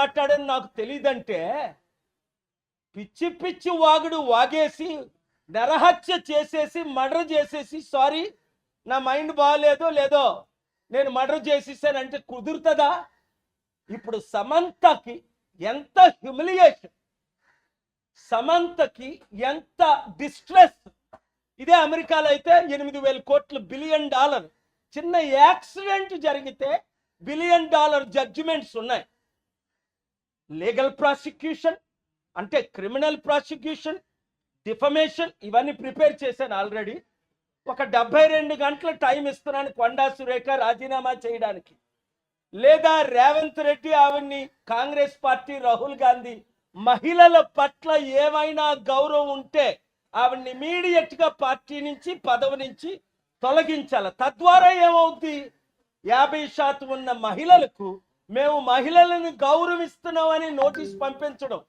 మాట్లాడని నాకు తెలియదంటే పిచ్చి పిచ్చి వాగుడు వాగేసి నరహత్య చేసేసి మర్డర్ చేసేసి సారీ నా మైండ్ బాగాలేదో లేదో నేను మర్డర్ చేసేసానంటే కుదురుతుందా? ఇప్పుడు సమంతకి ఎంత హ్యూమిలియేషన్, సమంతకి ఎంత డిస్ట్రెస్. ఇదే అమెరికాలో అయితే 8,000 కోట్లు బిలియన్ డాలర్ చిన్న యాక్సిడెంట్ జరిగితే $1 బిలియన్ జడ్జిమెంట్స్ ఉన్నాయి. లీగల్ ప్రాసిక్యూషన్ అంటే క్రిమినల్ ప్రాసిక్యూషన్, డిఫమేషన్ ఇవన్నీ ప్రిపేర్ చేశాను ఆల్రెడీ. ఒక 72 గంటల టైం ఇస్తున్నాను కొండా సురేఖ రాజీనామా చేయడానికి. లేదా రేవంత్ రెడ్డి ఆవిడ్ని కాంగ్రెస్ పార్టీ రాహుల్ గాంధీ మహిళల పట్ల ఏమైనా గౌరవం ఉంటే ఆవిడ్ని ఇమీడియట్ గా పార్టీ నుంచి పదవి నుంచి తొలగించాలి. తద్వారా ఏమవుద్ది? 50% ఉన్న మహిళలకు మేము మహిళలను గౌరవిస్తున్నామని నోటీస్ పంపించడం.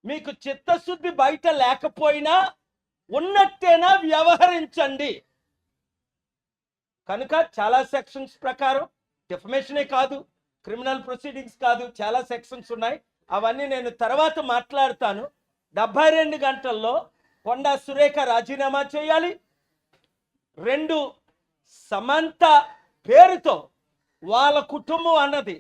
మీకు చిత్తశుద్ధి బయట లేకపోయినా ఉన్నట్టేనా వ్యవహరించండి. కనుక చాలా సెక్షన్స్ ప్రకారం డిఫమేషనే కాదు, క్రిమినల్ ప్రొసీడింగ్స్ కాదు, చాలా సెక్షన్స్ ఉన్నాయి. అవన్నీ నేను తర్వాత మాట్లాడతాను. 72 గంటల్లో కొండా సురేఖ రాజీనామా చేయాలి. 2 సమంత పేరుతో వాళ్ళ కుటుంబం అన్నది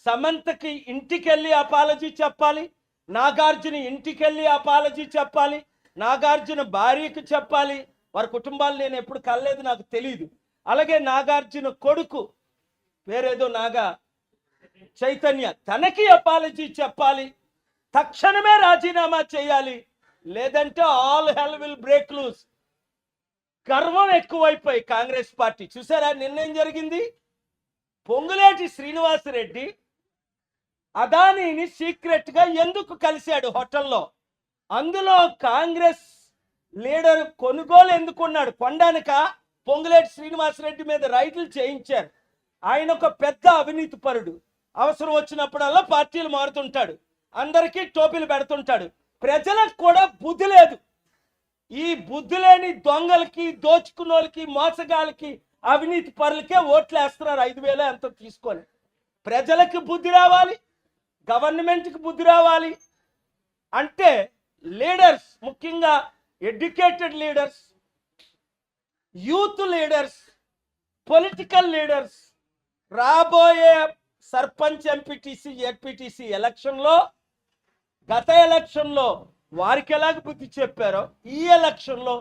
సమంతకి ఇంటికెళ్ళి అపాలజీ చెప్పాలి, నాగార్జున ఇంటికెళ్ళి అపాలజీ చెప్పాలి, నాగార్జున భార్యకు చెప్పాలి. వారి కుటుంబాలు నేను ఎప్పుడు కలలేదు, నాకు తెలియదు. అలాగే నాగార్జున కొడుకు పేరేదో నాగా చైతన్య, తనకి అపాలజీ చెప్పాలి. తక్షణమే రాజీనామా చేయాలి, లేదంటే all hell will break loose. గర్వం ఎక్కువైపోయి కాంగ్రెస్ పార్టీ చూసారా నిన్నేం జరిగింది? పొంగులేటి శ్రీనివాసరెడ్డి అదానీని సీక్రెట్ గా ఎందుకు కలిశాడు హోటల్లో? అందులో కాంగ్రెస్ లీడర్ కొనుగోలు ఎందుకున్నాడు? కొండానిక పొంగులేటి శ్రీనివాసరెడ్డి మీద రైతులు చేయించారు. ఆయన ఒక పెద్ద అవినీతి పరుడు. అవసరం వచ్చినప్పుడల్లా పార్టీలు మారుతుంటాడు, అందరికీ టోపీలు పెడుతుంటాడు. ప్రజలకు కూడా బుద్ధి లేదు. ఈ బుద్ధి లేని దొంగలకి, దోచుకున్నోళ్ళకి, మోసగాళ్ళకి, అవినీతి పరులకే ఓట్లు వేస్తున్నారు 5,000 ఎంతో తీసుకొని. ప్రజలకు బుద్ధి రావాలి, గవర్నమెంట్కి బుద్ధి రావాలి అంటే లీడర్స్, ముఖ్యంగా educated leaders, youth leaders, political leaders రాబోయే సర్పంచ్, ఎంపీటీసీ, జెడ్పీటీసీ ఎలక్షన్లో, గత ఎలక్షన్లో వారికి ఎలాగ బుద్ధి చెప్పారో ఈ ఎలక్షన్లో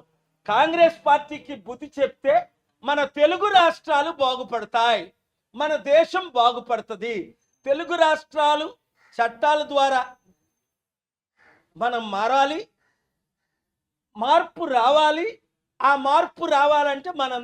కాంగ్రెస్ పార్టీకి బుద్ధి చెప్తే మన తెలుగు రాష్ట్రాలు బాగుపడతాయి, మన దేశం బాగుపడుతుంది. తెలుగు రాష్ట్రాలు చట్టాల ద్వారా మనం మారాలి, మార్పు రావాలి. ఆ మార్పు రావాలంటే మనందరం